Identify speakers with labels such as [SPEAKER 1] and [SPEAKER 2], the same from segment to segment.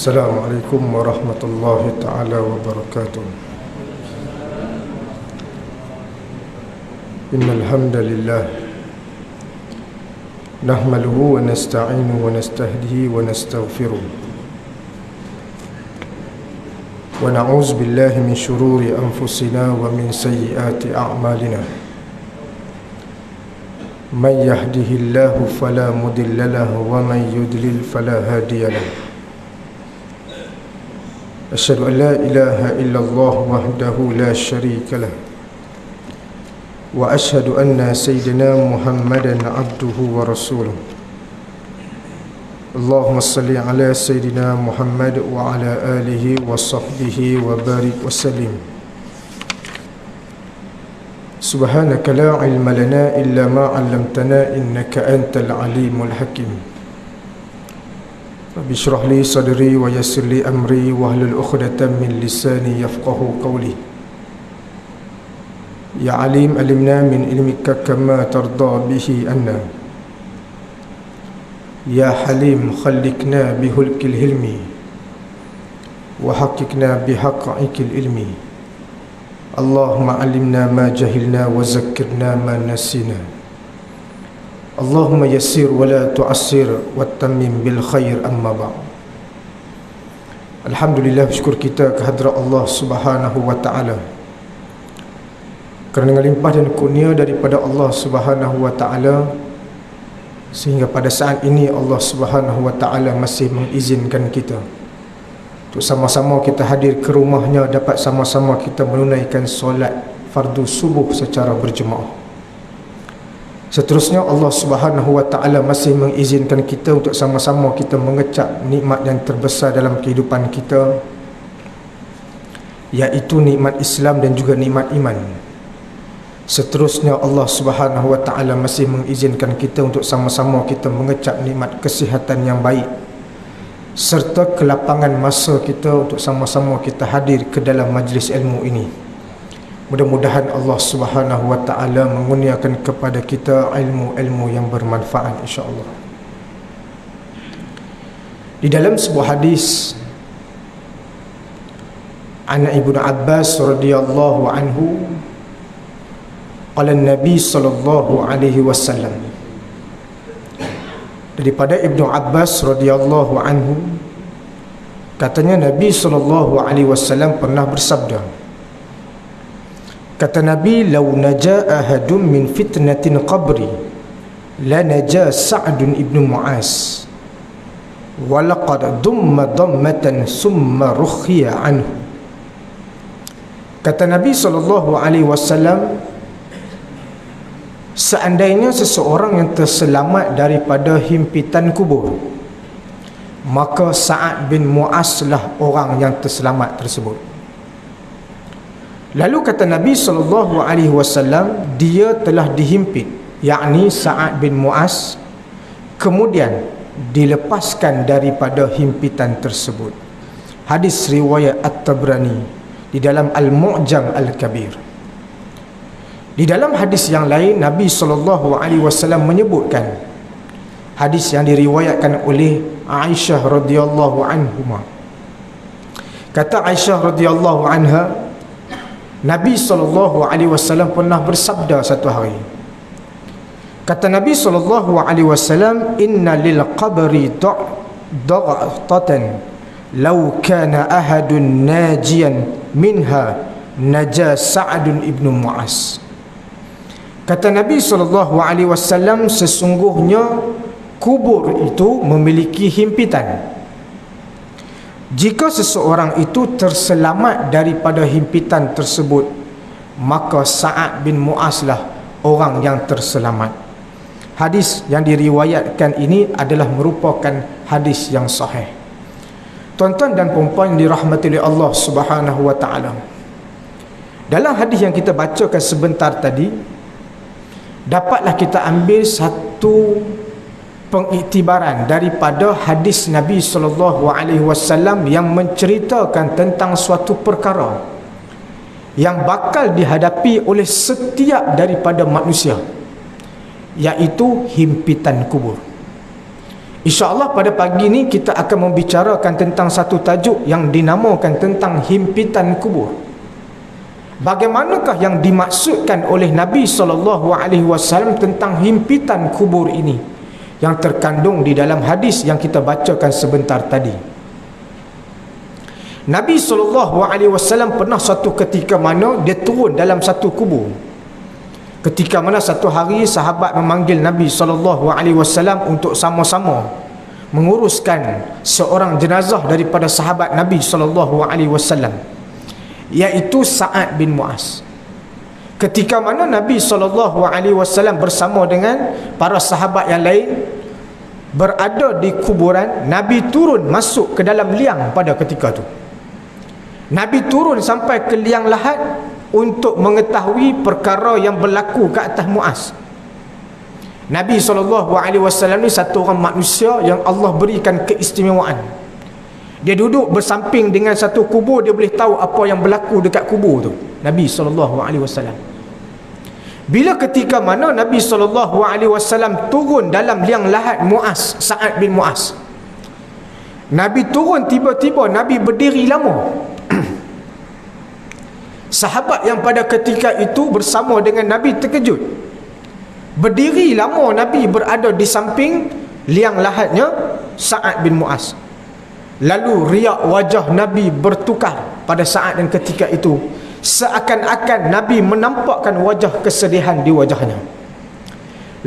[SPEAKER 1] Assalamualaikum warahmatullahi ta'ala wabarakatuh. Innal hamdalillah nahmaduhu wa nasta'inuhu wa nastahdihi wa nastaghfiruh wa na'udzu billahi min shururi anfusina wa min sayyiati a'malina. Man yahdihillahu fala mudilla lahu wa man yudlil fala hadiya lahu. Asyhadu an la ilaha illallah wahdahu la syarika lah wa asyhadu anna sayyidina Muhammadan abduhu wa rasuluh. Allahumma salli ala sayyidina Muhammad wa ala alihi wa sahbihi wa barik wa sallim. Subhanaka la ilma lana illa ma 'allamtana innaka antal alimul hakim. Rabbi syrah li sadri wa yassir li amri wahlul 'uqdatam min lisani yafqahu qawli. Ya alim alimna min ilmika kama tarda bihi anna. Ya halim khallikna bihulkil hilmi wa haqiqna bihaqqikil ilmi. Allahumma alimna ma jahilna wa zakkirna ma nasina. Allahumma yassir wa la tu'assir wa tammim bil khair amma ba'd. Alhamdulillah, bersyukur kita kehadrat Allah Subhanahu wa ta'ala kerana dengan limpah dan kurnia daripada Allah Subhanahu wa ta'ala sehingga pada saat ini Allah Subhanahu wa ta'ala masih mengizinkan kita untuk sama-sama kita hadir ke rumahnya, dapat sama-sama kita menunaikan solat fardu subuh secara berjemaah. Seterusnya Allah Subhanahu wa ta'ala masih mengizinkan kita untuk sama-sama kita mengecap nikmat yang terbesar dalam kehidupan kita, iaitu nikmat Islam dan juga nikmat iman. Seterusnya Allah Subhanahu wa ta'ala masih mengizinkan kita untuk sama-sama kita mengecap nikmat kesihatan yang baik serta kelapangan masa kita untuk sama-sama kita hadir ke dalam majlis ilmu ini. Mudah-mudahan Allah Subhanahu wa ta'ala mengurniakan kepada kita ilmu-ilmu yang bermanfaat, insya-Allah. Di dalam sebuah hadis an Ibnu Abbas radhiyallahu anhu, qala Nabi sallallahu alaihi wasallam, daripada Ibnu Abbas radhiyallahu anhu, katanya Nabi sallallahu alaihi wasallam pernah bersabda, kata Nabi, "Lau naja ahadun min fitnatin qabri la naja Sa'd ibn Mu'az wa laqad dumma dammatan summa rukhiya anhu." Kata Nabi SAW, seandainya seseorang yang terselamat daripada himpitan kubur, maka Sa'ad bin Mu'az lah orang yang terselamat tersebut. Lalu kata Nabi SAW, dia telah dihimpit, yakni Sa'ad bin Mu'az, kemudian dilepaskan daripada himpitan tersebut. Hadis riwayat At-Tabrani di dalam Al-Mu'jam Al-Kabir. Di dalam hadis yang lain, Nabi SAW menyebutkan, hadis yang diriwayatkan oleh Aisyah radhiyallahu anhuma. Kata Aisyah radhiyallahu anha, Nabi SAW pernah bersabda satu hari. Kata Nabi SAW, "Inna lil qabri da'tatan law kana ahadun najian minha naja Sa'd ibn Mu'az." Kata Nabi SAW, sesungguhnya kubur itu memiliki himpitan. Jika seseorang itu terselamat daripada himpitan tersebut, maka Sa'ad bin Mu'az lah orang yang terselamat. Hadis yang diriwayatkan ini adalah merupakan hadis yang sahih. Tuan-tuan dan puan-puan yang dirahmati oleh Allah Subhanahu wa ta'ala, dalam hadis yang kita bacakan sebentar tadi, dapatlah kita ambil satu pengiktibaran daripada hadis Nabi SAW yang menceritakan tentang suatu perkara yang bakal dihadapi oleh setiap daripada manusia, iaitu himpitan kubur. InsyaAllah pada pagi ni kita akan membicarakan tentang satu tajuk yang dinamakan tentang himpitan kubur. Bagaimanakah yang dimaksudkan oleh Nabi SAW tentang himpitan kubur ini, yang terkandung di dalam hadis yang kita bacakan sebentar tadi. Nabi SAW pernah satu ketika mana dia turun dalam satu kubur. Ketika mana satu hari sahabat memanggil Nabi SAW untuk sama-sama menguruskan seorang jenazah daripada sahabat Nabi SAW, iaitu Sa'ad bin Mu'az. Ketika mana Nabi SAW bersama dengan para sahabat yang lain berada di kuburan, Nabi turun masuk ke dalam liang pada ketika itu. Nabi turun sampai ke liang lahat untuk mengetahui perkara yang berlaku ke atas Mu'az. Nabi SAW ni satu orang manusia yang Allah berikan keistimewaan. Dia duduk bersamping dengan satu kubur, dia boleh tahu apa yang berlaku dekat kubur tu. Nabi SAW. Bila ketika mana Nabi SAW turun dalam liang lahat Mu'az, Sa'ad bin Mu'az, Nabi turun, tiba-tiba Nabi berdiri lama. Sahabat yang pada ketika itu bersama dengan Nabi terkejut. Berdiri lama Nabi berada di samping liang lahatnya Sa'ad bin Mu'az. Lalu riak wajah Nabi bertukar pada saat dan ketika itu, seakan-akan Nabi menampakkan wajah kesedihan di wajahnya.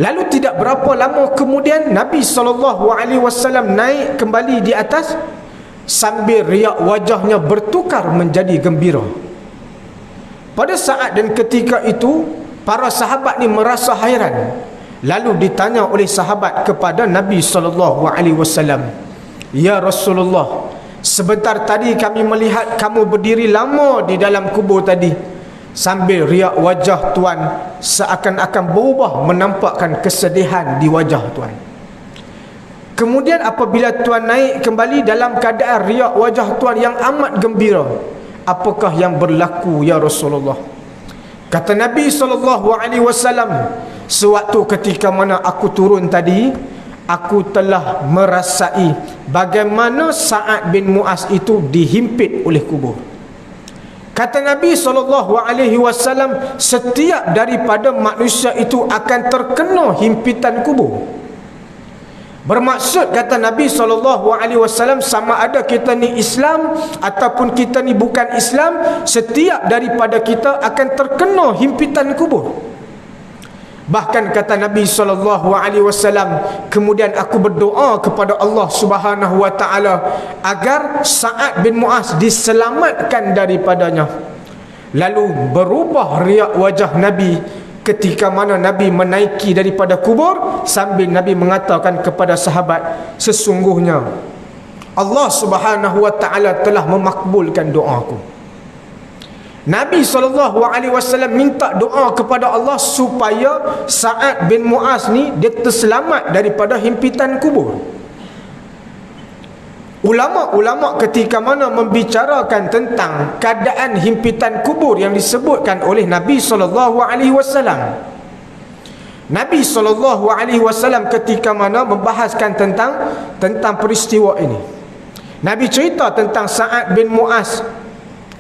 [SPEAKER 1] Lalu tidak berapa lama kemudian Nabi SAW naik kembali di atas sambil riak wajahnya bertukar menjadi gembira. Pada saat dan ketika itu, para sahabat ni merasa hairan. Lalu ditanya oleh sahabat kepada Nabi SAW, "Ya Rasulullah, sebentar tadi kami melihat kamu berdiri lama di dalam kubur tadi, sambil riak wajah Tuan seakan-akan berubah menampakkan kesedihan di wajah Tuan. Kemudian apabila Tuan naik kembali dalam keadaan riak wajah Tuan yang amat gembira, apakah yang berlaku ya Rasulullah?" Kata Nabi SAW, "Sewaktu ketika mana aku turun tadi, aku telah merasai bagaimana Sa'ad bin Mu'az itu dihimpit oleh kubur." Kata Nabi SAW, setiap daripada manusia itu akan terkena himpitan kubur. Bermaksud, kata Nabi SAW, sama ada kita ni Islam ataupun kita ni bukan Islam, setiap daripada kita akan terkena himpitan kubur. Bahkan kata Nabi SAW, kemudian aku berdoa kepada Allah Subhanahu Wa Taala agar Sa'ad bin Mu'az diselamatkan daripadanya. Lalu berubah riak wajah Nabi ketika mana Nabi menaiki daripada kubur, sambil Nabi mengatakan kepada sahabat, "Sesungguhnya Allah Subhanahu Wa Taala telah memakbulkan doaku." Nabi SAW minta doa kepada Allah supaya Sa'ad bin Mu'az ni dia terselamat daripada himpitan kubur. Ulama-ulama ketika mana membicarakan tentang keadaan himpitan kubur yang disebutkan oleh Nabi SAW, Nabi SAW ketika mana membahaskan tentang peristiwa ini, Nabi cerita tentang Sa'ad bin Mu'az.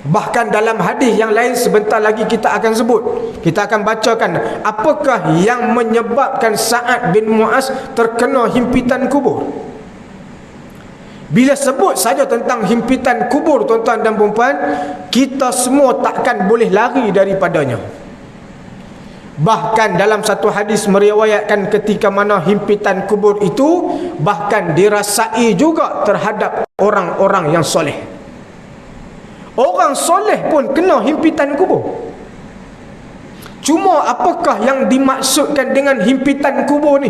[SPEAKER 1] Bahkan dalam hadis yang lain sebentar lagi kita akan sebut, kita akan bacakan apakah yang menyebabkan Sa'ad bin Mu'az terkena himpitan kubur. Bila sebut saja tentang himpitan kubur, tuan-tuan dan puan-puan, kita semua takkan boleh lari daripadanya. Bahkan dalam satu hadis meriwayatkan ketika mana himpitan kubur itu bahkan dirasai juga terhadap orang-orang yang soleh. Orang soleh pun kena himpitan kubur. Cuma apakah yang dimaksudkan dengan himpitan kubur ni?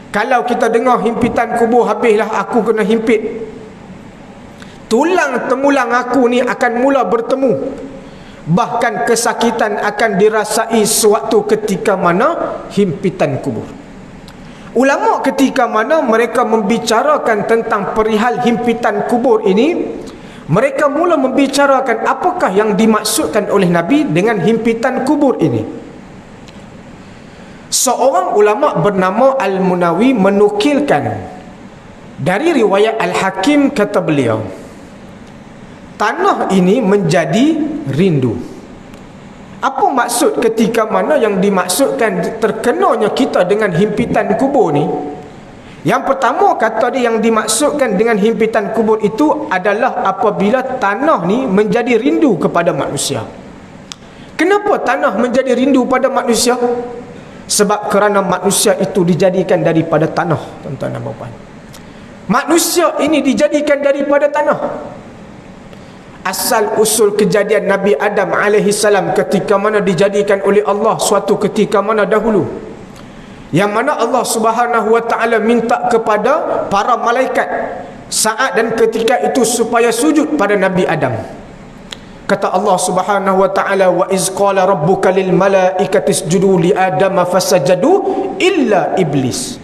[SPEAKER 1] Kalau kita dengar himpitan kubur, habislah aku kena himpit, tulang temulang aku ni akan mula bertemu. Bahkan kesakitan akan dirasai sewaktu ketika mana himpitan kubur. Ulama ketika mana mereka membicarakan tentang perihal himpitan kubur ini, mereka mula membicarakan apakah yang dimaksudkan oleh Nabi dengan himpitan kubur ini. Seorang ulama bernama Al-Munawi menukilkan Dari riwayat Al-Hakim kata beliau, tanah ini menjadi rindu. Apa maksud ketika mana yang dimaksudkan terkenanya kita dengan himpitan kubur ni? Yang pertama kata dia, yang dimaksudkan dengan himpitan kubur itu adalah apabila tanah ni menjadi rindu kepada manusia. Kenapa tanah menjadi rindu pada manusia? Sebab kerana manusia itu dijadikan daripada tanah, tuan-tuan dan puan. Manusia ini dijadikan daripada tanah. Asal usul kejadian Nabi Adam alaihissalam ketika mana dijadikan oleh Allah suatu ketika mana dahulu, yang mana Allah Subhanahu wa taala minta kepada para malaikat saat dan ketika itu supaya sujud pada Nabi Adam. Kata Allah Subhanahu wa taala, wa iz qala rabbuka lil malaikati isjudu li adama fasajadu illa iblis.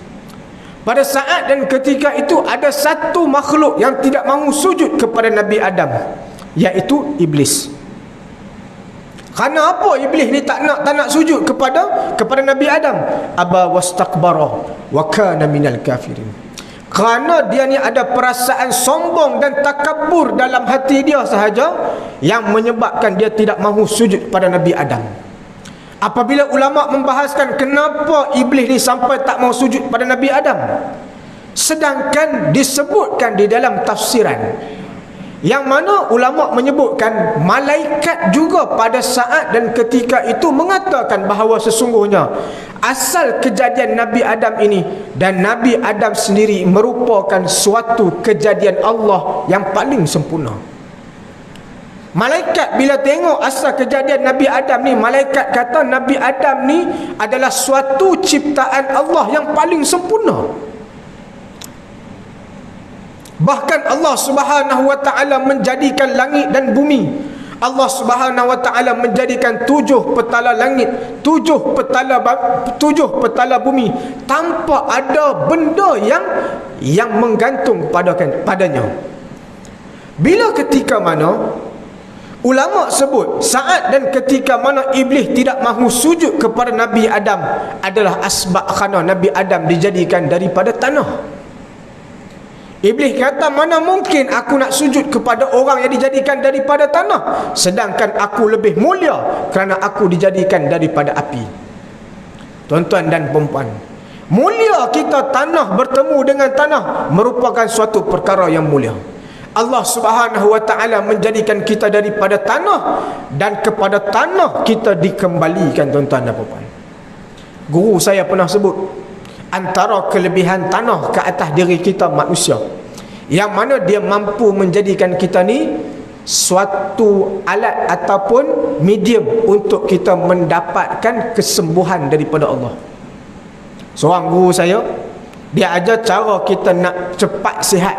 [SPEAKER 1] Pada saat dan ketika itu ada satu makhluk yang tidak mahu sujud kepada Nabi Adam, iaitu iblis. Kerana apa iblis ni tak nak sujud kepada Nabi Adam? Aba wastakbara wa kana minal kafirin. Kerana dia ni ada perasaan sombong dan takabur dalam hati dia sahaja yang menyebabkan dia tidak mahu sujud pada Nabi Adam. Apabila ulama membahaskan kenapa iblis ni sampai tak mahu sujud pada Nabi Adam, sedangkan disebutkan di dalam tafsiran yang mana ulama menyebutkan malaikat juga pada saat dan ketika itu mengatakan bahawa sesungguhnya asal kejadian Nabi Adam ini dan Nabi Adam sendiri merupakan suatu kejadian Allah yang paling sempurna. Malaikat bila tengok asal kejadian Nabi Adam ni, malaikat kata Nabi Adam ni adalah suatu ciptaan Allah yang paling sempurna. Bahkan Allah Subhanahu wa taala menjadikan langit dan bumi. Allah Subhanahu wa taala menjadikan 7 petala langit, 7 petala bumi tanpa ada benda yang menggantung padanya. Bila ketika mana ulama sebut saat dan ketika mana iblis tidak mahu sujud kepada Nabi Adam adalah asbab kerana Nabi Adam dijadikan daripada tanah. Iblis kata, mana mungkin aku nak sujud kepada orang yang dijadikan daripada tanah, sedangkan aku lebih mulia kerana aku dijadikan daripada api. Tuan-tuan dan puan-puan, mulia kita tanah bertemu dengan tanah merupakan suatu perkara yang mulia. Allah Subhanahu wa taala menjadikan kita daripada tanah dan kepada tanah kita dikembalikan, tuan-tuan dan puan-puan. Guru saya pernah sebut antara kelebihan tanah ke atas diri kita manusia, yang mana dia mampu menjadikan kita ni suatu alat ataupun medium untuk kita mendapatkan kesembuhan daripada Allah. Seorang guru saya, dia ajar cara kita nak cepat sihat.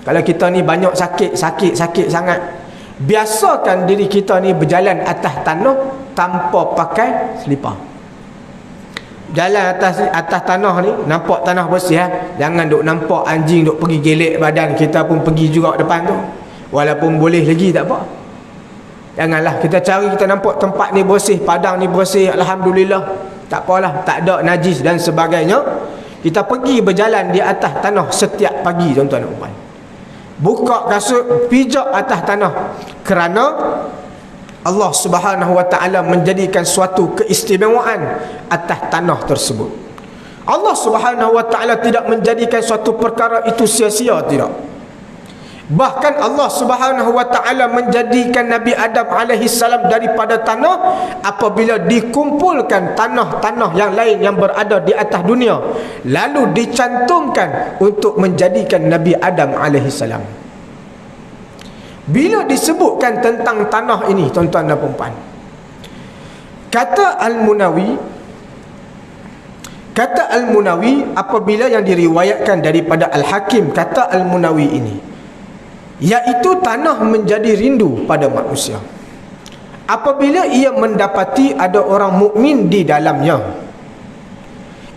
[SPEAKER 1] Kalau kita ni banyak sakit sangat, biasakan diri kita ni berjalan atas tanah tanpa pakai selipar. Jalan atas tanah ni, nampak tanah bersih, jangan duk nampak anjing duk pergi gelek badan, kita pun pergi juga depan tu. Walaupun boleh lagi tak apa. Janganlah kita cari, kita nampak tempat ni bersih, padang ni bersih, alhamdulillah, tak apalah, tak ada najis dan sebagainya. Kita pergi berjalan di atas tanah setiap pagi, tuan-tuan dan puan. Buka kasut, pijak atas tanah, kerana Allah Subhanahu wa taala menjadikan suatu keistimewaan atas tanah tersebut. Allah Subhanahu wa taala tidak menjadikan suatu perkara itu sia-sia, tidak. Bahkan Allah Subhanahu wa taala menjadikan Nabi Adam alaihi salam daripada tanah apabila dikumpulkan tanah-tanah yang lain yang berada di atas dunia, lalu dicantumkan untuk menjadikan Nabi Adam alaihi salam. Bila disebutkan tentang tanah ini, tuan-tuan dan puan-puan, kata Al-Munawi apabila yang diriwayatkan daripada Al-Hakim, kata Al-Munawi ini, iaitu tanah menjadi rindu pada manusia apabila ia mendapati ada orang mukmin di dalamnya.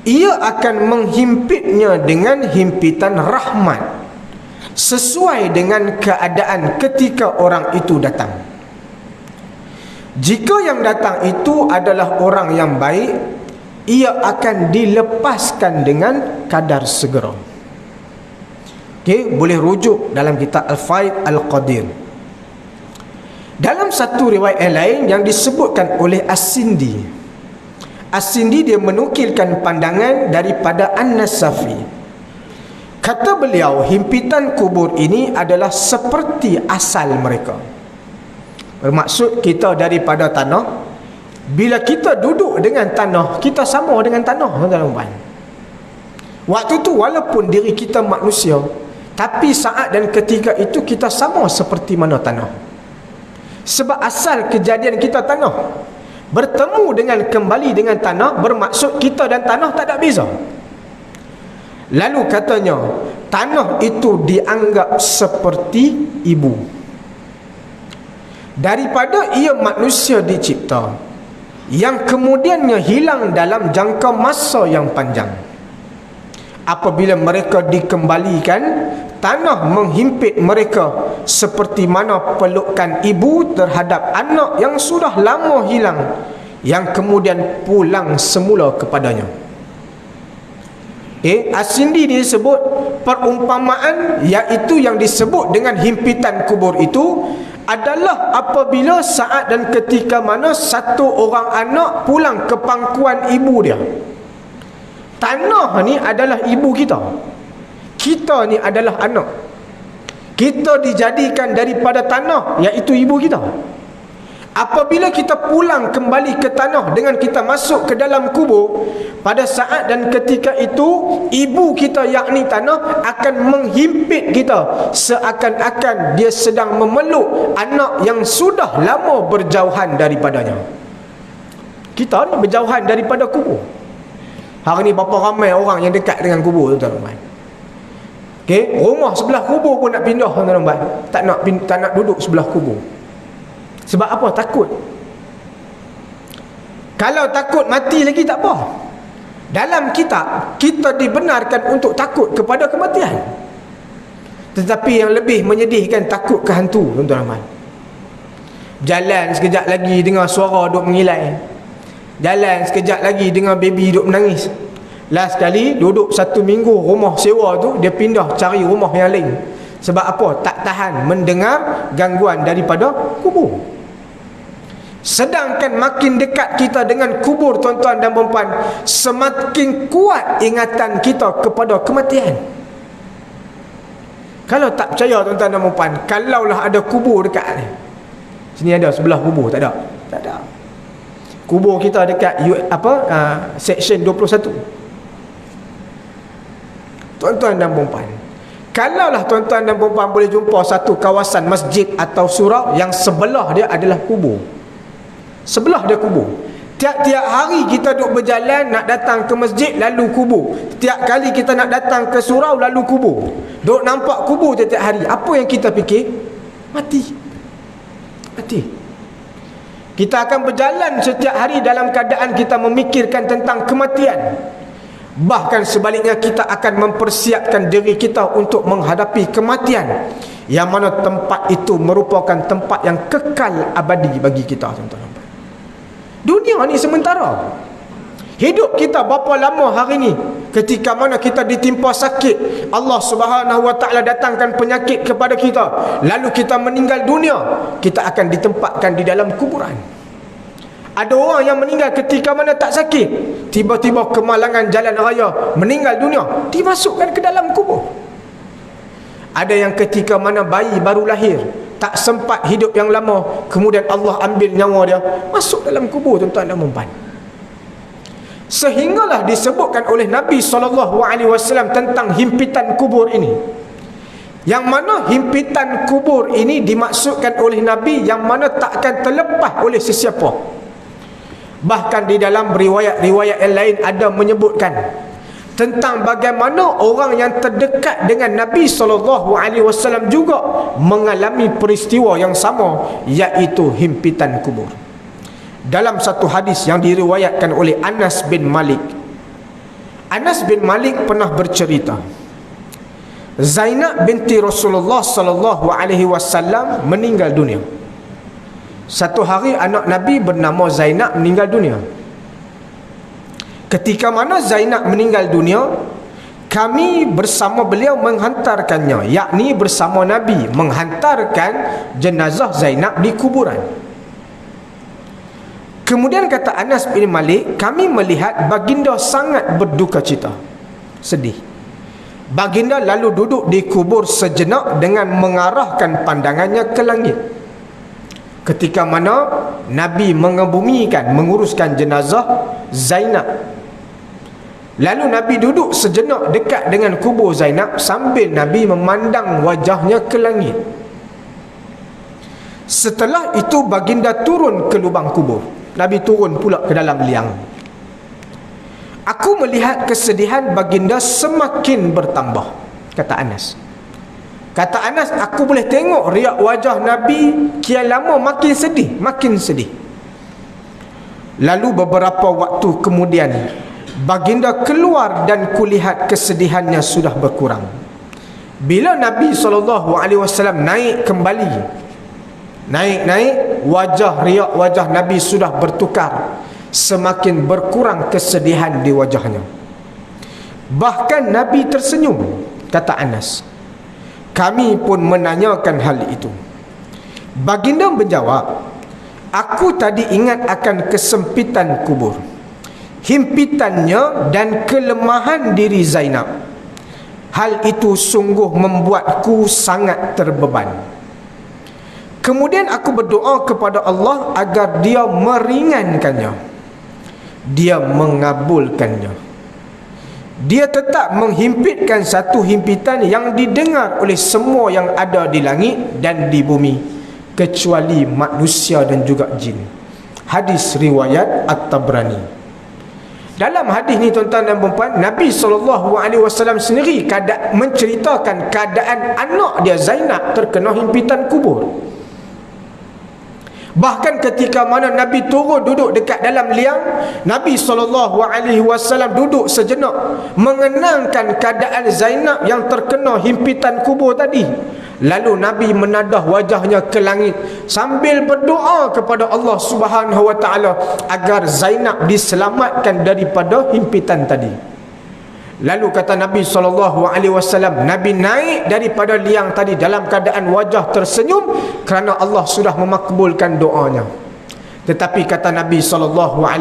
[SPEAKER 1] Ia akan menghimpitnya dengan himpitan rahmat sesuai dengan keadaan ketika orang itu datang. Jika yang datang itu adalah orang yang baik, ia akan dilepaskan dengan kadar segera. Okey, boleh rujuk dalam kitab Al-Faid Al-Qadir. Dalam satu riwayat yang lain yang disebutkan oleh As-Sindi, As-Sindi dia menukilkan pandangan daripada An-Nasafi. Kata beliau, himpitan kubur ini adalah seperti asal mereka. Bermaksud kita daripada tanah, bila kita duduk dengan tanah, kita sama dengan tanah, tuan-tuan. Waktu tu walaupun diri kita manusia, tapi saat dan ketika itu kita sama seperti mana tanah. Sebab asal kejadian kita tanah, bertemu dengan kembali dengan tanah, bermaksud kita dan tanah tak ada beza. Lalu katanya, tanah itu dianggap seperti ibu. Daripada ia manusia dicipta, yang kemudiannya hilang dalam jangka masa yang panjang. Apabila mereka dikembalikan, tanah menghimpit mereka seperti mana pelukan ibu terhadap anak yang sudah lama hilang, yang kemudian pulang semula kepadanya. As-Sindi disebut perumpamaan, iaitu yang disebut dengan himpitan kubur itu adalah apabila saat dan ketika mana satu orang anak pulang ke pangkuan ibu dia. Tanah ni adalah ibu kita, kita ni adalah anak. Kita dijadikan daripada tanah, iaitu ibu kita. Apabila kita pulang kembali ke tanah dengan kita masuk ke dalam kubur, pada saat dan ketika itu ibu kita yakni tanah akan menghimpit kita seakan-akan dia sedang memeluk anak yang sudah lama berjauhan daripadanya. Kita ni berjauhan daripada kubur. Hari ni berapa ramai orang yang dekat dengan kubur, tuan-tuan. Okey, rumah sebelah kubur pun nak pindah, tuan-tuan. Tak nak duduk sebelah kubur. Sebab apa? Takut. Kalau takut mati lagi tak apa. Dalam kitab kita dibenarkan untuk takut kepada kematian. Tetapi yang lebih menyedihkan, takut ke hantu, tuan-tuan. Jalan sekejap lagi dengar suara duk mengilai. Jalan sekejap lagi dengar baby duk menangis. Last kali duduk 1 minggu rumah sewa tu, dia pindah cari rumah yang lain. Sebab apa? Tak tahan mendengar gangguan daripada kubur. Sedangkan makin dekat kita dengan kubur, tuan-tuan dan puan-puan, semakin kuat ingatan kita kepada kematian. Kalau tak percaya, tuan-tuan dan puan-puan, kalaulah ada kubur dekat ni. Sini ada sebelah kubur, tak ada? Tak ada. Kubur kita dekat section 21. Tuan-tuan dan puan-puan, kalaulah tuan-tuan dan puan-puan boleh jumpa satu kawasan masjid atau surau yang sebelah dia adalah kubur, sebelah dia kubur. Tiap-tiap hari kita duk berjalan nak datang ke masjid, lalu kubur. Tiap kali kita nak datang ke surau, lalu kubur. Duk nampak kubur tiap-tiap hari. Apa yang kita fikir? Mati. Mati. Kita akan berjalan setiap hari dalam keadaan kita memikirkan tentang kematian. Bahkan sebaliknya, kita akan mempersiapkan diri kita untuk menghadapi kematian, yang mana tempat itu merupakan tempat yang kekal abadi bagi kita, tuan-tuan. Dunia ni sementara. Hidup kita berapa lama hari ni? Ketika mana kita ditimpa sakit, Allah Subhanahu wa taala datangkan penyakit kepada kita, lalu kita meninggal dunia, kita akan ditempatkan di dalam kuburan. Ada orang yang meninggal ketika mana tak sakit, tiba-tiba kemalangan jalan raya, meninggal dunia, dimasukkan ke dalam kubur. Ada yang ketika mana bayi baru lahir, tak sempat hidup yang lama, kemudian Allah ambil nyawa dia, masuk dalam kubur, tuan-tuan dan puan-puan. Sehinggalah disebutkan oleh Nabi SAW tentang himpitan kubur ini, yang mana himpitan kubur ini dimaksudkan oleh Nabi yang mana takkan terlepas oleh sesiapa. Bahkan di dalam riwayat-riwayat yang lain ada menyebutkan tentang bagaimana orang yang terdekat dengan Nabi SAW juga mengalami peristiwa yang sama, iaitu himpitan kubur. Dalam satu hadis yang diriwayatkan oleh Anas bin Malik, Anas bin Malik pernah bercerita, Zainab binti Rasulullah SAW meninggal dunia. Satu hari anak Nabi bernama Zainab meninggal dunia. Ketika mana Zainab meninggal dunia, kami bersama beliau menghantarkannya, yakni bersama Nabi menghantarkan jenazah Zainab di kuburan. Kemudian kata Anas bin Malik, kami melihat baginda sangat berduka cita, sedih. Baginda lalu duduk di kubur sejenak dengan mengarahkan pandangannya ke langit. Ketika mana Nabi mengebumikan, menguruskan jenazah Zainab. Lalu Nabi duduk sejenak dekat dengan kubur Zainab sambil Nabi memandang wajahnya ke langit. Setelah itu baginda turun ke lubang kubur. Nabi turun pula ke dalam liang. Aku melihat kesedihan baginda semakin bertambah, kata Anas. Kata Anas, aku boleh tengok riak wajah Nabi kian lama makin sedih, makin sedih. Lalu beberapa waktu kemudian baginda keluar dan kulihat kesedihannya sudah berkurang. Bila Nabi SAW naik kembali, naik, riak wajah Nabi sudah bertukar, semakin berkurang kesedihan di wajahnya. Bahkan Nabi tersenyum, kata Anas. Kami pun menanyakan hal itu. Baginda menjawab, aku tadi ingat akan kesempitan kubur, himpitannya dan kelemahan diri Zainab. Hal itu sungguh membuatku sangat terbeban. Kemudian aku berdoa kepada Allah agar Dia meringankannya. Dia mengabulkannya. Dia tetap menghimpitkan satu himpitan yang didengar oleh semua yang ada di langit dan di bumi, kecuali manusia dan juga jin. Hadis riwayat At-Tabrani. Dalam hadis ni tuan-tuan dan puan-puan, Nabi SAW sendiri menceritakan keadaan anak dia Zainab terkena himpitan kubur. Bahkan ketika mana Nabi turun duduk dekat dalam liang, Nabi SAW duduk sejenak mengenangkan keadaan Zainab yang terkena himpitan kubur tadi. Lalu Nabi menadah wajahnya ke langit sambil berdoa kepada Allah Subhanahu Wa Taala agar Zainab diselamatkan daripada himpitan tadi. Lalu kata Nabi SAW, Nabi naik daripada liang tadi dalam keadaan wajah tersenyum kerana Allah sudah memakbulkan doanya. Tetapi kata Nabi SAW,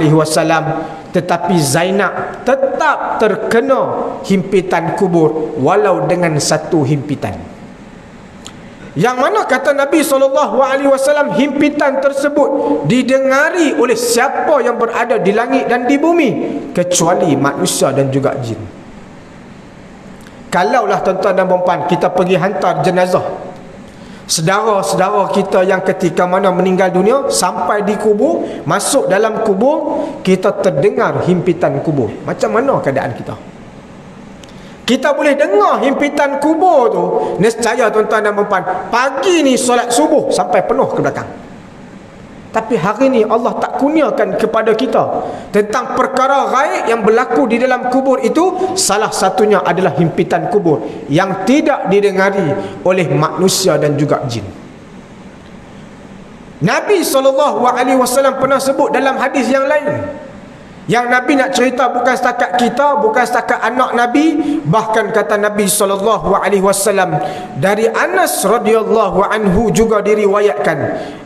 [SPEAKER 1] tetapi Zainab tetap terkena himpitan kubur walau dengan satu himpitan. Yang mana kata Nabi SAW, himpitan tersebut didengari oleh siapa yang berada di langit dan di bumi, kecuali manusia dan juga jin. Kalaulah tuan-tuan dan puan-puan kita pergi hantar jenazah saudara-saudara kita yang ketika mana meninggal dunia, sampai di kubur, masuk dalam kubur, kita terdengar himpitan kubur, macam mana keadaan kita? Kita boleh dengar himpitan kubur tu, nescaya tuan-tuan dan puan-puan, pagi ni solat subuh sampai penuh ke belakang. Tapi hari ni Allah tak kurniakan kepada kita tentang perkara gaib yang berlaku di dalam kubur itu. Salah satunya adalah himpitan kubur yang tidak didengari oleh manusia dan juga jin. Nabi SAW pernah sebut dalam hadis yang lain, yang Nabi nak cerita bukan setakat kita, bukan setakat anak Nabi. Bahkan kata Nabi SAW, dari Anas radhiyallahu anhu juga diriwayatkan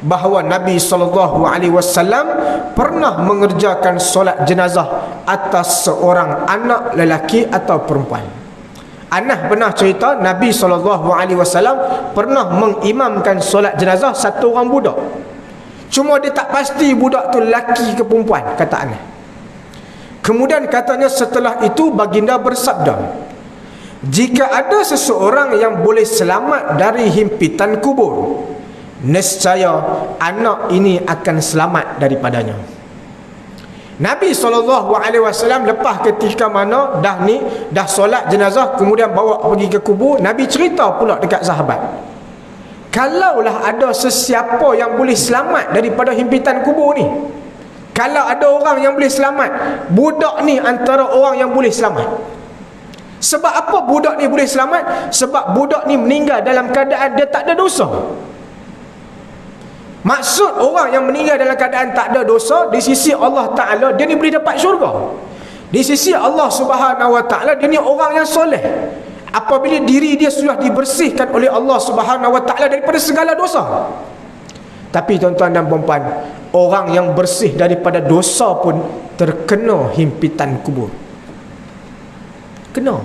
[SPEAKER 1] bahawa Nabi SAW pernah mengerjakan solat jenazah atas seorang anak lelaki atau perempuan. Anas pernah cerita Nabi SAW pernah mengimamkan solat jenazah satu orang budak. Cuma dia tak pasti budak tu lelaki ke perempuan, kata Anas. Kemudian katanya setelah itu baginda bersabda, jika ada seseorang yang boleh selamat dari himpitan kubur, nescaya anak ini akan selamat daripadanya. Nabi SAW lepas ketika mana dah solat jenazah, kemudian bawa pergi ke kubur, Nabi cerita pula dekat sahabat, kalaulah ada sesiapa yang boleh selamat daripada himpitan kubur ni, kalau ada orang yang boleh selamat, budak ni antara orang yang boleh selamat. Sebab apa budak ni boleh selamat? Sebab budak ni meninggal dalam keadaan dia tak ada dosa. Maksud orang yang meninggal dalam keadaan tak ada dosa, di sisi Allah Ta'ala, dia ni boleh dapat syurga. Di sisi Allah Subhanahu wa taala, dia ni orang yang soleh apabila diri dia sudah dibersihkan oleh Allah Subhanahu wa taala daripada segala dosa. Tapi tuan-tuan dan puan-puan, orang yang bersih daripada dosa pun terkena himpitan kubur. Kena.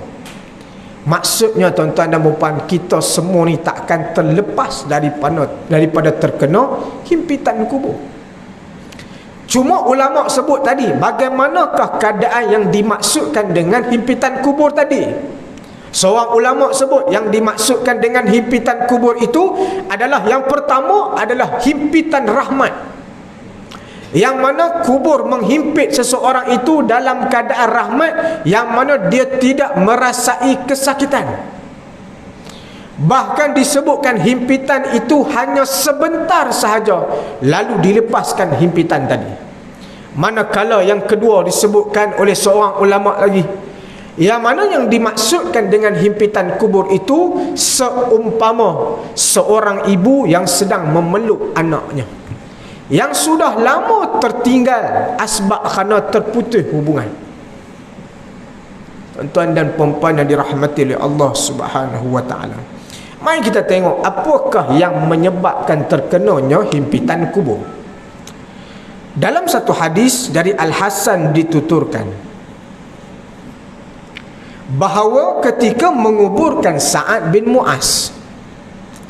[SPEAKER 1] Maksudnya tuan-tuan dan puan-puan, kita semua ni takkan terlepas daripada terkena himpitan kubur. Cuma ulama sebut tadi, bagaimanakah keadaan yang dimaksudkan dengan himpitan kubur tadi? Seorang ulama sebut yang dimaksudkan dengan himpitan kubur itu adalah, yang pertama adalah himpitan rahmat, yang mana kubur menghimpit seseorang itu dalam keadaan rahmat, yang mana dia tidak merasai kesakitan. Bahkan disebutkan himpitan itu hanya sebentar sahaja, lalu dilepaskan himpitan tadi. Manakala yang kedua disebutkan oleh seorang ulama lagi, yang mana yang dimaksudkan dengan himpitan kubur itu seumpama seorang ibu yang sedang memeluk anaknya yang sudah lama tertinggal asbab kerana terputus hubungan. Tuan-tuan dan puan-puan yang dirahmati oleh Allah Subhanahu wa taala, mari kita tengok apakah yang menyebabkan terkenanya himpitan kubur. Dalam satu hadis dari Al-Hasan dituturkan bahawa ketika menguburkan Sa'ad bin Mu'az,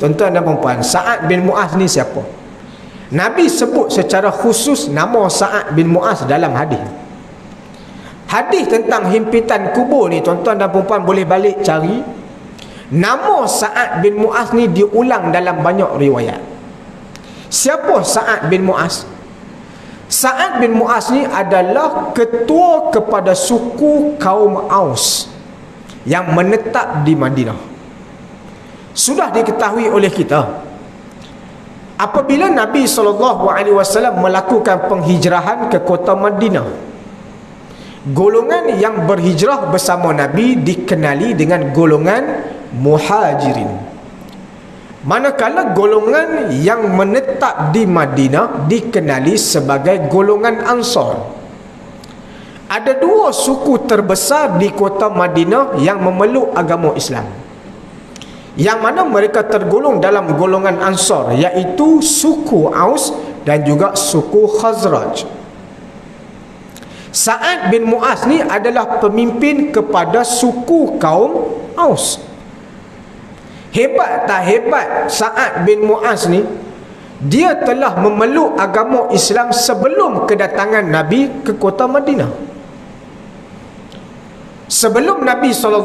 [SPEAKER 1] tuan-tuan dan puan-puan, Sa'ad bin Mu'az ni siapa? Nabi sebut secara khusus nama Sa'ad bin Mu'az dalam hadis. Hadis tentang himpitan kubur ni, tuan-tuan dan puan-puan boleh balik cari. Nama Sa'ad bin Mu'az ni diulang dalam banyak riwayat. Siapa Sa'ad bin Mu'az? Sa'ad bin Mu'az ni adalah ketua kepada suku kaum Aus yang menetap di Madinah. Sudah diketahui oleh kita, apabila Nabi SAW melakukan penghijrahan ke kota Madinah, golongan yang berhijrah bersama Nabi dikenali dengan golongan Muhajirin. Manakala golongan yang menetap di Madinah dikenali sebagai golongan Ansar. Ada dua suku terbesar di kota Madinah yang memeluk agama Islam, yang mana mereka tergolong dalam golongan Ansar, iaitu suku Aus dan juga suku Khazraj. Sa'ad bin Mu'az ni adalah pemimpin kepada suku kaum Aus. Hebat tak hebat Sa'ad bin Mu'az ni? Dia telah memeluk agama Islam sebelum kedatangan Nabi ke kota Madinah. Sebelum Nabi SAW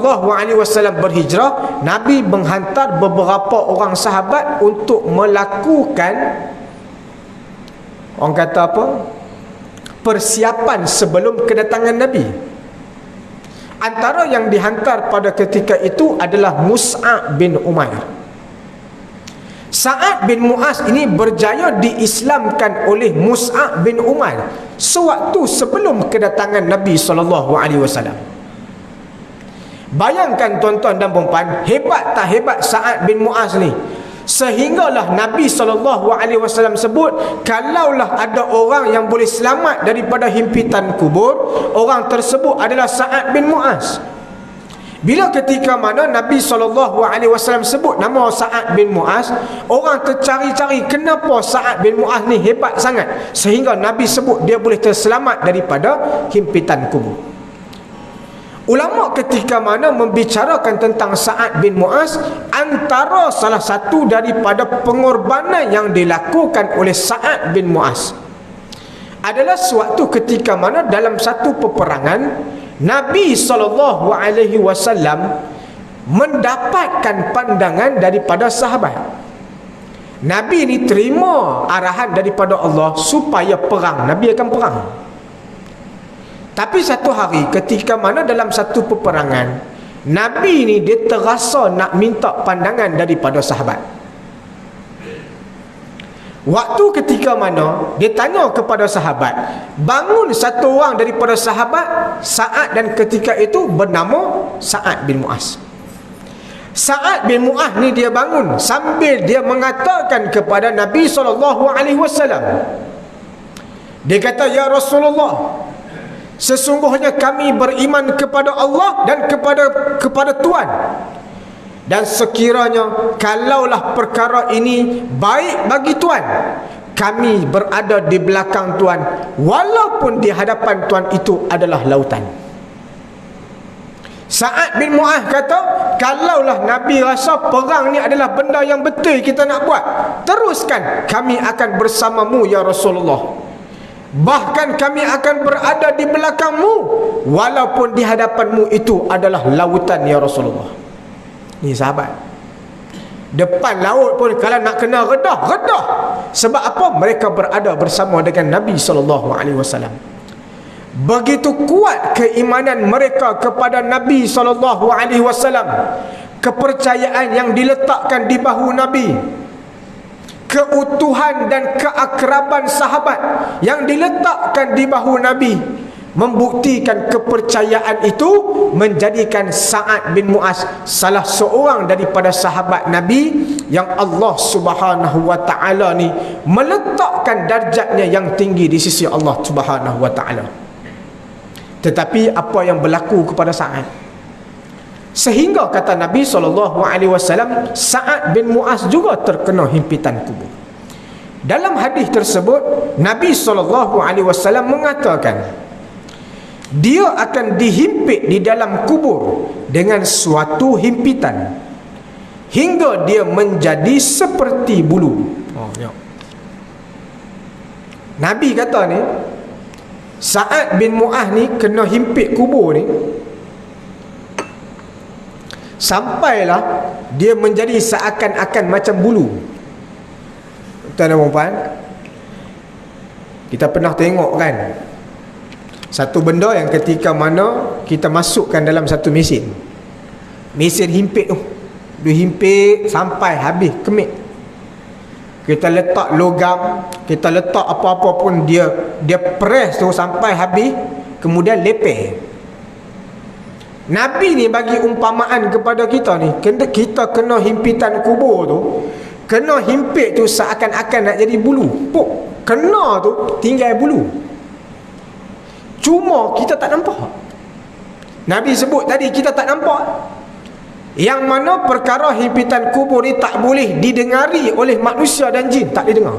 [SPEAKER 1] berhijrah, Nabi menghantar beberapa orang sahabat untuk melakukan, orang kata apa, persiapan sebelum kedatangan Nabi. Antara yang dihantar pada ketika itu adalah Mus'ab bin Umair. Sa'ad bin Mu'az ini berjaya diislamkan oleh Mus'ab bin Umair sewaktu sebelum kedatangan Nabi SAW. Bayangkan tuan-tuan dan puan-puan, hebat tak hebat Sa'ad bin Mu'az ni, sehinggalah Nabi SAW sebut, kalaulah ada orang yang boleh selamat daripada himpitan kubur, orang tersebut adalah Sa'ad bin Mu'az. Bila ketika mana Nabi SAW sebut nama Sa'ad bin Mu'az, orang tercari-cari kenapa Sa'ad bin Mu'az ni hebat sangat sehingga Nabi sebut dia boleh terselamat daripada himpitan kubur. Ulama ketika mana membicarakan tentang Sa'ad bin Mu'az, antara salah satu daripada pengorbanan yang dilakukan oleh Sa'ad bin Mu'az adalah sewaktu ketika mana dalam satu peperangan Nabi SAW mendapatkan pandangan daripada sahabat. Nabi ni terima arahan daripada Allah supaya perang, Nabi akan perang. Tapi satu hari ketika mana dalam satu peperangan, Nabi ni dia terasa nak minta pandangan daripada sahabat. Waktu ketika mana dia tanya kepada sahabat, bangun satu orang daripada sahabat Sa'ad, dan ketika itu bernama Sa'ad bin Mu'az. Sa'ad bin Mu'az ni dia bangun sambil dia mengatakan kepada Nabi SAW, dia kata, ya Rasulullah, Sesungguhnya kami beriman kepada Allah dan kepada Tuhan. Dan sekiranya kalaulah perkara ini baik bagi Tuhan, kami berada di belakang Tuhan, walaupun di hadapan Tuhan itu adalah lautan. Sa'ad bin Mu'adh kata, kalaulah Nabi rasa perang ni adalah benda yang betul kita nak buat, teruskan, kami akan bersamamu ya Rasulullah. Bahkan kami akan berada di belakangmu, walaupun di hadapanmu itu adalah lautan ya Rasulullah. Ni sahabat, depan laut pun kalau nak kena redah. Sebab apa? Mereka berada bersama dengan Nabi SAW. Begitu kuat keimanan mereka kepada Nabi SAW, kepercayaan yang diletakkan di bahu Nabi, keutuhan dan keakraban sahabat yang diletakkan di bahu Nabi, membuktikan kepercayaan itu menjadikan Sa'ad bin Mu'adh salah seorang daripada sahabat Nabi yang Allah Subhanahu wa ta'ala ni meletakkan darjatnya yang tinggi di sisi Allah Subhanahu wa ta'ala. Tetapi apa yang berlaku kepada Sa'ad, sehingga kata Nabi SAW, Sa'ad bin Mu'adh juga terkena himpitan kubur. Dalam hadis tersebut Nabi SAW mengatakan, dia akan dihimpit di dalam kubur dengan suatu himpitan hingga dia menjadi seperti bulu. Nabi kata ni, Sa'ad bin Mu'adh ni kena himpit kubur ni sampailah dia menjadi seakan-akan macam bulu. Tuan dan puan, kita pernah tengok kan satu benda yang ketika mana kita masukkan dalam satu mesin himpit tu, dia himpit sampai habis kemik. Kita letak logam, kita letak apa-apa pun, dia press tu sampai habis, kemudian lepeh. Nabi ni bagi umpamaan kepada kita ni, kita kena himpitan kubur tu, kena himpit tu seakan-akan nak jadi bulu. Kena tu tinggal bulu, cuma kita tak nampak. Nabi sebut tadi kita tak nampak, yang mana perkara himpitan kubur ni tak boleh didengari oleh manusia dan jin, tak didengar.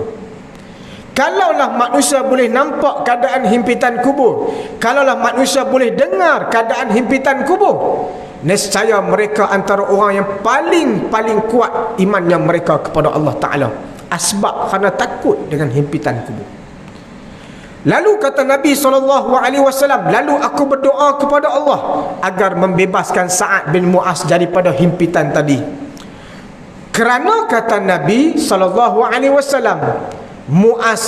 [SPEAKER 1] Kalaulah manusia boleh nampak keadaan himpitan kubur, kalaulah manusia boleh dengar keadaan himpitan kubur, nescaya mereka antara orang yang paling kuat imannya mereka kepada Allah Ta'ala, asbab kerana takut dengan himpitan kubur. Lalu kata Nabi SAW, lalu aku berdoa kepada Allah agar membebaskan Sa'ad bin Mu'adh daripada himpitan tadi. Kerana kata Nabi SAW, Mu'adh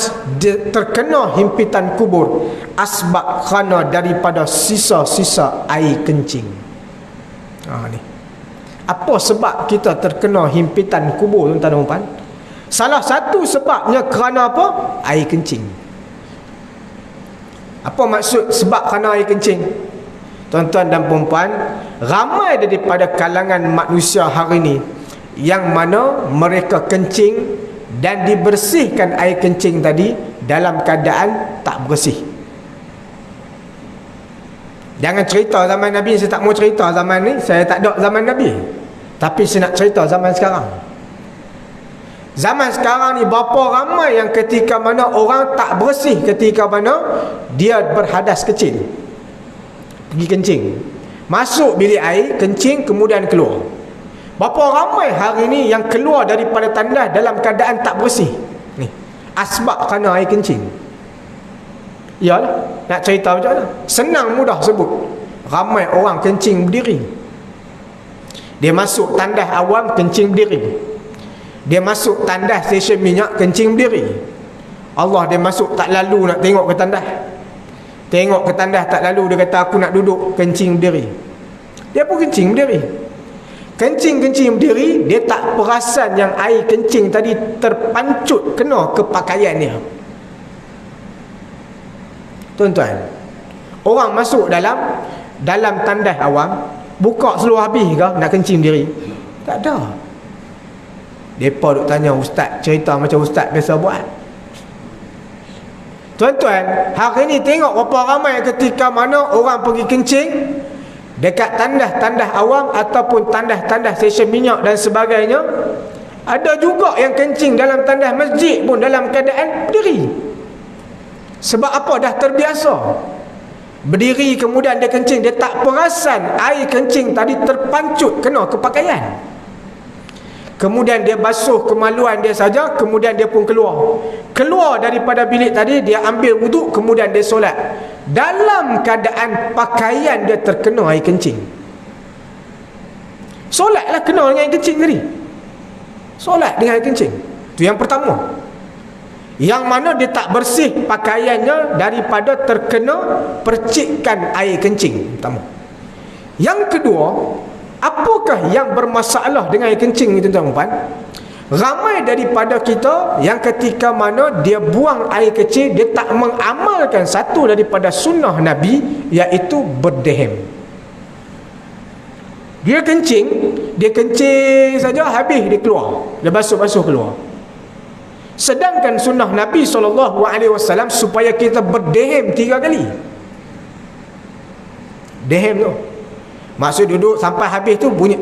[SPEAKER 1] terkena himpitan kubur asbab kerana daripada sisa-sisa air kencing. Ni apa sebab kita terkena himpitan kubur, tuan-tuan dan puan? Salah satu sebabnya kerana apa? Air kencing. Apa maksud sebab kerana air kencing? Tuan-tuan dan puan-puan, ramai daripada kalangan manusia hari ini yang mana mereka kencing dan dibersihkan air kencing tadi dalam keadaan tak bersih. Jangan cerita zaman Nabi, saya tak mau cerita zaman ni, saya tak ada zaman Nabi. Tapi saya nak cerita zaman sekarang. Zaman sekarang ni berapa ramai yang ketika mana orang tak bersih, ketika mana dia berhadas kecil, pergi kencing, masuk bilik air, kencing, kemudian keluar. Berapa ramai hari ni yang keluar daripada tandas dalam keadaan tak bersih ni, asbab kerana air kencing. Yalah, nak cerita macam mana? Senang mudah sebut. Ramai orang kencing berdiri. Dia masuk tandas awam, kencing berdiri. Dia masuk tandas stesen minyak, kencing berdiri. Allah, dia masuk tak lalu nak tengok ke tandas, tengok ke tandas tak lalu, dia kata aku nak duduk, kencing berdiri. Dia pun kencing berdiri. Kencing berdiri, dia tak perasan yang air kencing tadi terpancut kena ke pakaian dia. Tuan-tuan, orang masuk dalam tandas awam, buka seluruh habis ke nak kencing berdiri? Tak ada. Mereka duk tanya ustaz, cerita macam ustaz biasa buat. Tuan-tuan, hari ni tengok berapa ramai ketika mana orang pergi kencing dekat tandas-tandas awam ataupun tandas-tandas stesen minyak dan sebagainya. Ada juga yang kencing dalam tandas masjid pun dalam keadaan berdiri. Sebab apa? Dah terbiasa. Berdiri kemudian dia kencing, dia tak perasan air kencing tadi terpancut kena ke pakaian. Kemudian dia basuh kemaluan dia saja, kemudian dia pun keluar daripada bilik tadi, dia ambil wuduk, kemudian dia solat dalam keadaan pakaian dia terkena air kencing. Solatlah kena dengan air kencing tadi. Solat dengan air kencing. Itu yang pertama. Yang mana dia tak bersih pakaiannya daripada terkena percikan air kencing. Pertama. Yang kedua, apakah yang bermasalah dengan air kencing itu, tuan-tuan? Ramai daripada kita yang ketika mana dia buang air kecil, dia tak mengamalkan satu daripada sunnah Nabi, iaitu berdehem. Dia kencing saja, habis dia keluar, dia basuh-basuh keluar. Sedangkan sunnah Nabi SAW supaya kita berdehem 3 kali. Dehem tu maksud duduk sampai habis tu bunyi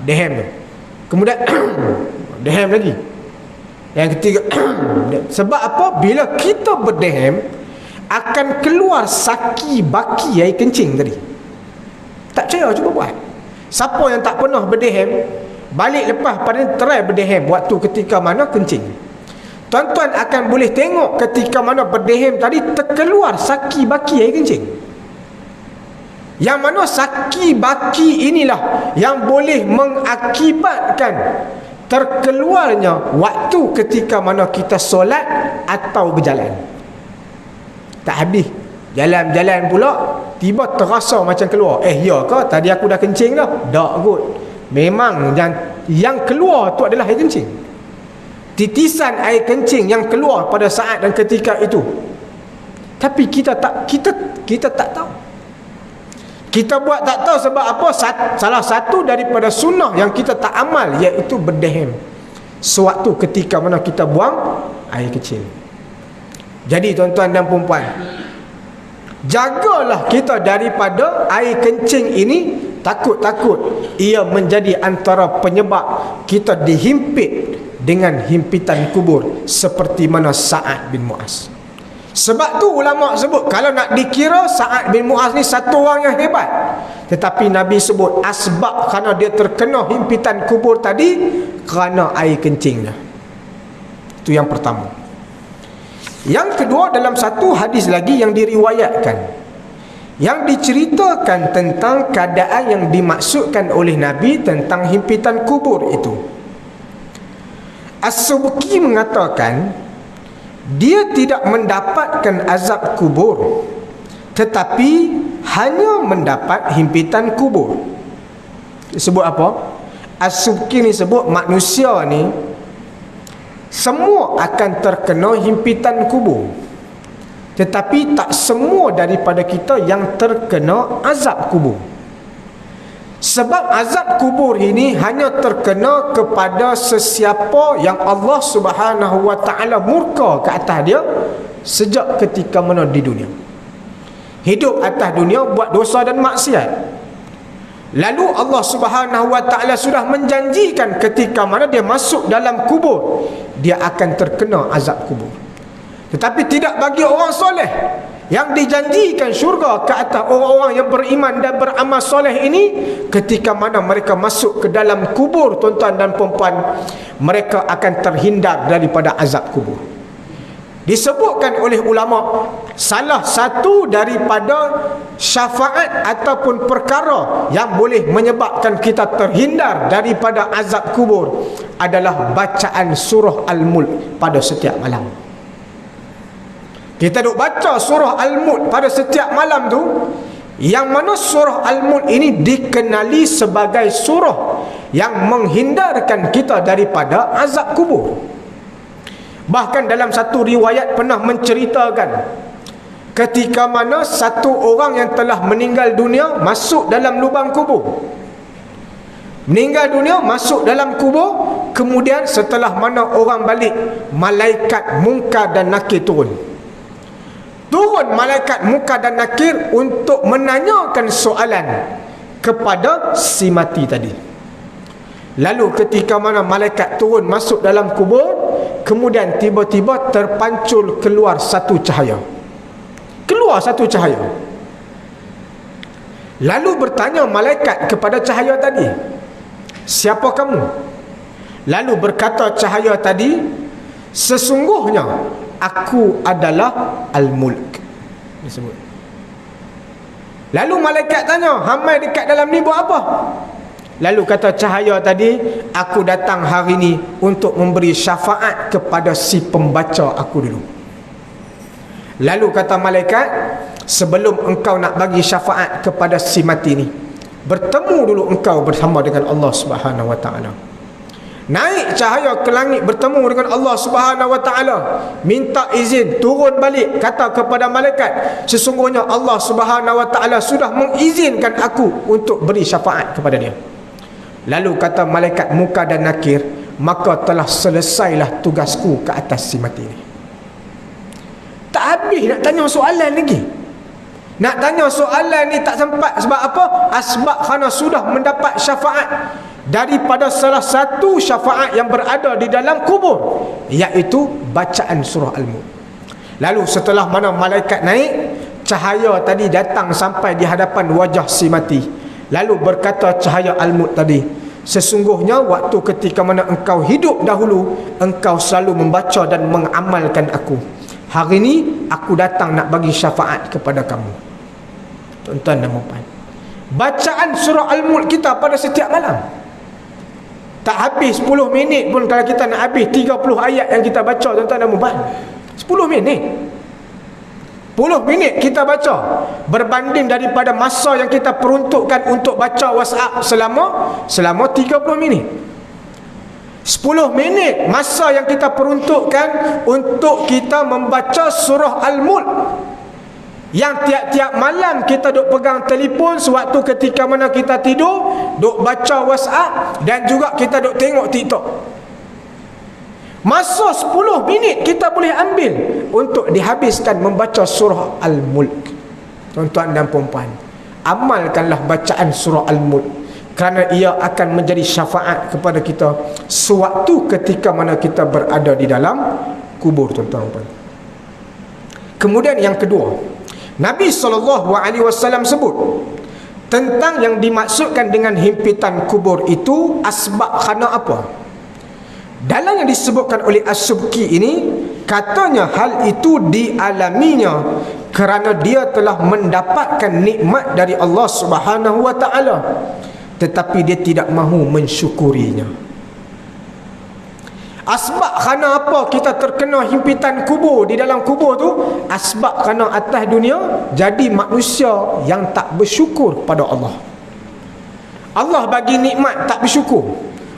[SPEAKER 1] dehem tu. Kemudian dehem lagi. Yang ketiga sebab apa? Bila kita berdehem akan keluar saki baki air kencing tadi. Tak percaya, cuba buat. Siapa yang tak pernah berdehem, balik lepas pada try berdehem waktu ketika mana kencing, tuan-tuan akan boleh tengok ketika mana berdehem tadi terkeluar saki baki air kencing. Yang mana saki baki inilah yang boleh mengakibatkan terkeluarnya waktu ketika mana kita solat atau berjalan. Tak habis, jalan-jalan pula tiba terasa macam keluar. Ya ke tadi aku dah kencing dah? Tak kot. Memang yang keluar tu adalah air kencing. Titisan air kencing yang keluar pada saat dan ketika itu. Tapi kita tak tahu. Kita buat tak tahu sebab apa? Salah satu daripada sunnah yang kita tak amal, iaitu berdehem sewaktu ketika mana kita buang air kecil. Jadi tuan-tuan dan puan-puan, jagalah kita daripada air kencing ini. Takut-takut ia menjadi antara penyebab kita dihimpit dengan himpitan kubur seperti mana Sa'ad bin Mu'az. Sebab tu ulama sebut, kalau nak dikira Sa'ad bin Mu'az ni satu orang yang hebat, tetapi Nabi sebut asbab kerana dia terkena himpitan kubur tadi kerana air kencingnya. Itu yang pertama. Yang kedua, dalam satu hadis lagi yang diriwayatkan, yang diceritakan tentang keadaan yang dimaksudkan oleh Nabi tentang himpitan kubur itu. As-Subki mengatakan dia tidak mendapatkan azab kubur, tetapi hanya mendapat himpitan kubur. Sebut apa? As-Subki ni sebut manusia ni semua akan terkena himpitan kubur, tetapi tak semua daripada kita yang terkena azab kubur. Sebab azab kubur ini hanya terkena kepada sesiapa yang Allah Subhanahu wa ta'ala murka ke atas dia sejak ketika mana di dunia. Hidup atas dunia buat dosa dan maksiat. Lalu Allah Subhanahu wa ta'ala sudah menjanjikan ketika mana dia masuk dalam kubur, dia akan terkena azab kubur. Tetapi tidak bagi orang soleh yang dijanjikan syurga ke atas orang-orang yang beriman dan beramal soleh ini. Ketika mana mereka masuk ke dalam kubur, tuan-tuan dan puan-puan, mereka akan terhindar daripada azab kubur. Disebutkan oleh ulama, salah satu daripada syafaat ataupun perkara yang boleh menyebabkan kita terhindar daripada azab kubur adalah bacaan surah Al-Mulk pada setiap malam. Kita duk baca surah Al-Mulk pada setiap malam tu, yang mana surah Al-Mulk ini dikenali sebagai surah yang menghindarkan kita daripada azab kubur. Bahkan dalam satu riwayat pernah menceritakan ketika mana satu orang yang telah meninggal dunia masuk dalam lubang kubur. Meninggal dunia, masuk dalam kubur, kemudian setelah mana orang balik, malaikat Munkar dan Nakir turun. turun malaikat Munkar dan Nakir untuk menanyakan soalan kepada si mati tadi. Lalu ketika mana malaikat turun masuk dalam kubur, kemudian tiba-tiba terpancul keluar satu cahaya. Keluar satu cahaya. Lalu bertanya malaikat kepada cahaya tadi, siapa kamu? Lalu berkata cahaya tadi, sesungguhnya aku adalah Al-Mulk. Disebut. Lalu malaikat tanya, hamai dekat dalam ni buat apa? Lalu kata cahaya tadi, aku datang hari ini untuk memberi syafaat kepada si pembaca aku dulu. Lalu kata malaikat, sebelum engkau nak bagi syafaat kepada si mati ni, bertemu dulu engkau bersama dengan Allah Subhanahu Wa Taala. Naik cahaya ke langit bertemu dengan Allah Subhanahu Wa Taala, minta izin turun balik, kata kepada malaikat, sesungguhnya Allah Subhanahu Wa Taala sudah mengizinkan aku untuk beri syafaat kepada dia. Lalu kata malaikat Munkar dan Nakir, maka telah selesailah tugasku ke atas si mati ini. Tak habis nak tanya soalan lagi. Nak tanya soalan ni tak sempat. Sebab apa? Sebab kerana sudah mendapat syafaat daripada salah satu syafaat yang berada di dalam kubur, iaitu bacaan surah Al-Mulk. Lalu setelah mana malaikat naik, cahaya tadi datang sampai di hadapan wajah si mati. Lalu berkata cahaya Al-Mulk tadi, sesungguhnya waktu ketika mana engkau hidup dahulu, engkau selalu membaca dan mengamalkan aku. Hari ini aku datang nak bagi syafaat kepada kamu. Tuan-tuan dan puan, bacaan surah Al-Mulk kita pada setiap malam tak habis 10 minit pun. Kalau kita nak habis 30 ayat yang kita baca, tuan-tuan dan puan, 10 minit 10 minit kita baca, berbanding daripada masa yang kita peruntukkan untuk baca WhatsApp selama 30 minit. 10 minit masa yang kita peruntukkan untuk kita membaca surah Al-Mulk, yang tiap-tiap malam kita duk pegang telefon sewaktu ketika mana kita tidur, duk baca WhatsApp, dan juga kita duk tengok TikTok. Masa 10 minit kita boleh ambil untuk dihabiskan membaca surah Al-Mulk. Tuan-tuan dan puan-puan, amalkanlah bacaan surah Al-Mulk, kerana ia akan menjadi syafaat kepada kita sewaktu ketika mana kita berada di dalam kubur, tuan-tuan dan puan. Kemudian yang kedua, Nabi SAW sebut tentang yang dimaksudkan dengan himpitan kubur itu asbab kerana apa. Dalam yang disebutkan oleh As-Subki ini, katanya hal itu dialaminya kerana dia telah mendapatkan nikmat dari Allah Subhanahu Wa Taala, tetapi dia tidak mahu mensyukurinya. Asbab kerana apa kita terkena himpitan kubur di dalam kubur tu? Asbab kerana atas dunia jadi manusia yang tak bersyukur pada Allah. Allah bagi nikmat tak bersyukur.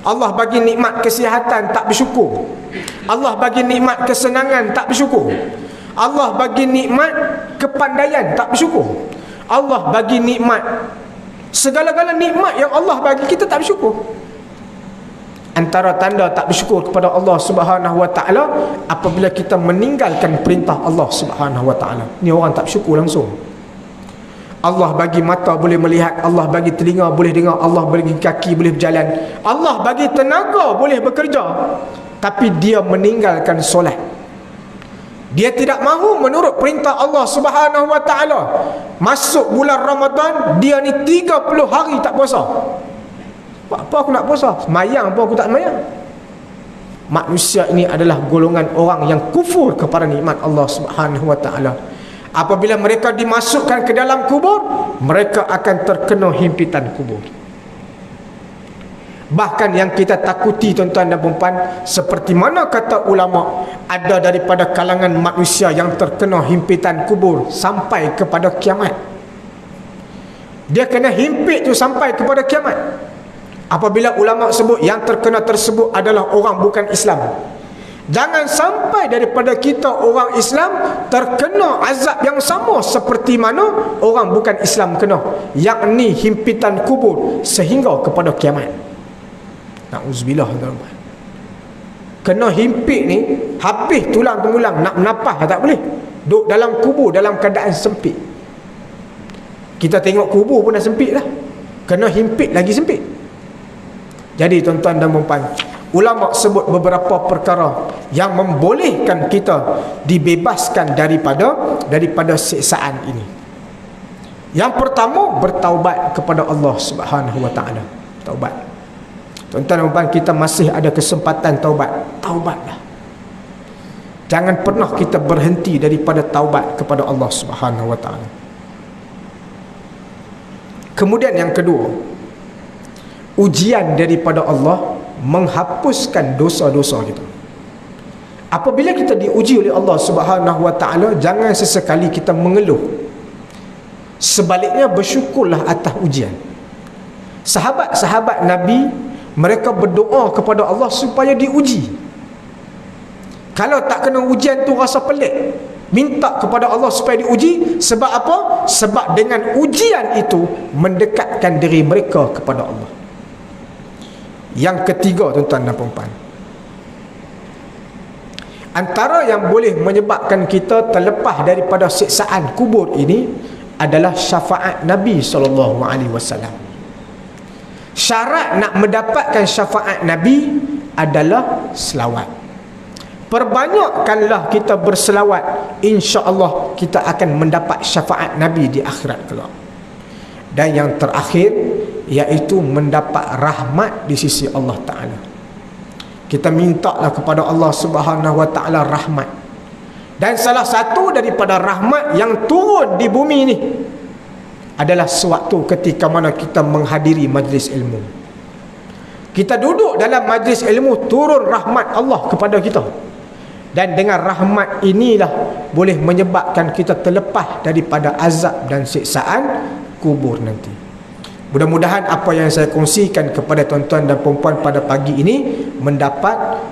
[SPEAKER 1] Allah bagi nikmat kesihatan tak bersyukur. Allah bagi nikmat kesenangan tak bersyukur. Allah bagi nikmat kepandaian tak bersyukur. Allah bagi nikmat, segala-gala nikmat yang Allah bagi kita tak bersyukur. Antara tanda tak bersyukur kepada Allah Subhanahu Wa Taala apabila kita meninggalkan perintah Allah Subhanahu Wa Taala. Ni orang tak bersyukur langsung. Allah bagi mata boleh melihat, Allah bagi telinga boleh dengar, Allah bagi kaki boleh berjalan, Allah bagi tenaga boleh bekerja, tapi dia meninggalkan solat. Dia tidak mahu menurut perintah Allah Subhanahu Wa Taala. Masuk bulan Ramadan, dia ni 30 hari tak puasa. Apa aku nak puasa? Semayang apa aku tak semayang? Manusia ini adalah golongan orang yang kufur kepada nikmat Allah Subhanahu Wa Taala. Apabila mereka dimasukkan ke dalam kubur, mereka akan terkena himpitan kubur. Bahkan yang kita takuti, tuan-tuan dan puan, seperti mana kata ulama, ada daripada kalangan manusia yang terkena himpitan kubur sampai kepada kiamat. Dia kena himpit tu sampai kepada kiamat. Apabila ulama sebut yang terkena tersebut adalah orang bukan Islam, jangan sampai daripada kita orang Islam terkena azab yang sama seperti mana orang bukan Islam kena, yakni himpitan kubur sehingga kepada kiamat. Na'udzubillah. Kena himpit ni habis tulang tembulang, nak menapah tak boleh. duduk dalam kubur dalam keadaan sempit. Kita tengok kubur pun dah sempit dah, kena himpit lagi sempit. Jadi tuan-tuan dan puan-puan, ulama sebut beberapa perkara yang membolehkan kita dibebaskan daripada siksaan ini. Yang pertama, bertaubat kepada Allah Subhanahu wa taala. Taubat. Tuan-tuan dan puan-puan, kita masih ada kesempatan taubat. Taubatlah. Jangan pernah kita berhenti daripada taubat kepada Allah Subhanahu wa taala. Kemudian yang kedua, ujian daripada Allah menghapuskan dosa-dosa kita. Apabila kita diuji oleh Allah Subhanahu wa taala, jangan sesekali kita mengeluh. Sebaliknya, bersyukurlah atas ujian. Sahabat-sahabat Nabi, mereka berdoa kepada Allah supaya diuji. Kalau tak kena ujian tu rasa pelik, minta kepada Allah supaya diuji. Sebab apa? Sebab dengan ujian itu mendekatkan diri mereka kepada Allah. Yang ketiga, tuan-tuan dan puan-puan, antara yang boleh menyebabkan kita terlepas daripada siksaan kubur ini adalah syafaat Nabi SAW. Syarat nak mendapatkan syafaat Nabi adalah selawat. Perbanyakkanlah kita berselawat, insya-Allah kita akan mendapat syafaat Nabi di akhirat kelak. Dan yang terakhir, iaitu mendapat rahmat di sisi Allah Ta'ala. Kita mintalah kepada Allah Subhanahu wa taala rahmat. Dan salah satu daripada rahmat yang turun di bumi ini adalah sewaktu ketika mana kita menghadiri majlis ilmu. Kita duduk dalam majlis ilmu, turun rahmat Allah kepada kita. Dan dengan rahmat inilah boleh menyebabkan kita terlepas daripada azab dan siksaan kubur nanti. Mudah-mudahan apa yang saya kongsikan kepada tuan-tuan dan puan-puan pada pagi ini mendapat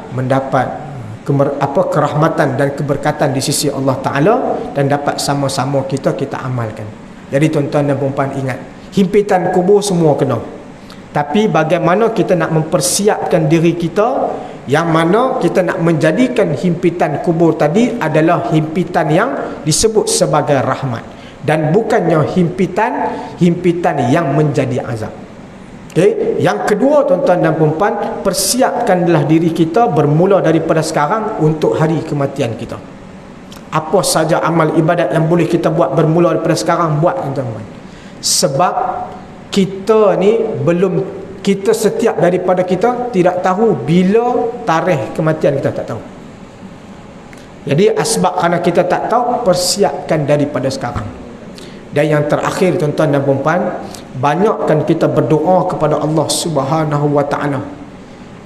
[SPEAKER 1] kerahmatan dan keberkatan di sisi Allah Ta'ala, dan dapat sama-sama kita amalkan. Jadi tuan-tuan dan puan-puan ingat, himpitan kubur semua kena. Tapi bagaimana kita nak mempersiapkan diri kita, yang mana kita nak menjadikan himpitan kubur tadi adalah himpitan yang disebut sebagai rahmat, dan bukannya himpitan yang menjadi azab. Okay? Yang kedua, tuan-tuan dan puan-puan, persiapkanlah diri kita bermula daripada sekarang untuk hari kematian kita. Apa saja amal ibadat yang boleh kita buat bermula daripada sekarang, buat, tuan-tuan. Sebab kita ni kita setiap daripada kita tidak tahu bila tarikh kematian kita, tak tahu. Jadi asbab kerana kita tak tahu, persiapkan daripada sekarang. Dan yang terakhir, tuan-tuan dan puan-puan, banyakkan kita berdoa kepada Allah Subhanahu wa taala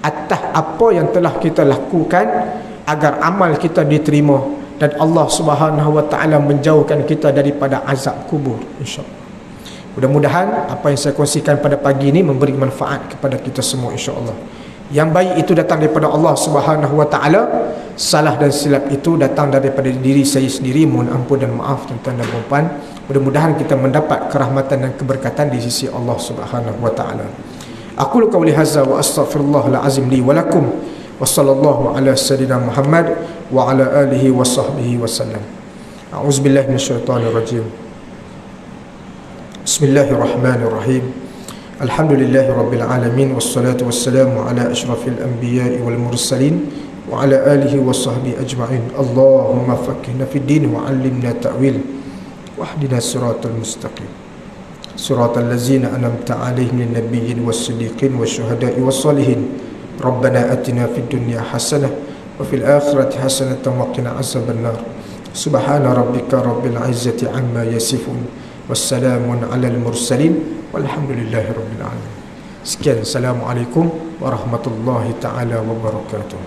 [SPEAKER 1] atas apa yang telah kita lakukan, agar amal kita diterima dan Allah Subhanahu wa taala menjauhkan kita daripada azab kubur, insya-Allah. Mudah-mudahan apa yang saya kongsikan pada pagi ini memberi manfaat kepada kita semua, insya-Allah. Yang baik itu datang daripada Allah Subhanahu wa taala, salah dan silap itu datang daripada diri saya sendiri. Mohon ampun dan maaf tuan-tuan dan puan-puan. Mudah-mudahan kita mendapat kerahmatan dan keberkatan di sisi Allah Subhanahu wa taala. Aqulu qawli hadza wa astaghfirullahal azim li wa lakum, wa sallallahu ala sayyidina Muhammad wa ala alihi wa sahbihi wasallam. A'udzubillahi minasyaitonir rajim. Bismillahirrahmanirrahim. Alhamdulillahi rabbil alamin, wassalatu wassalamu ala asyrafil anbiya'i wal mursalin wa ala alihi wa sahbihi ajma'in. Allahumma faqqihna fid din wa 'allimna ta'wil wahdina siratal mustaqim. Siratal ladzina an'amta 'alaihim minan nabiyyin was-siddiqin wasyuhada'i was-shalihin. Rabbana atina fid dunya hasanah wa fil akhirati hasanatan wa qina azabannar. Subhana rabbika rabbil izzati amma yasifun. Wassalamun alal mursalin walhamdulillahi rabbil alamin. Sekian, assalamualaikum warahmatullahi taala wabarakatuh.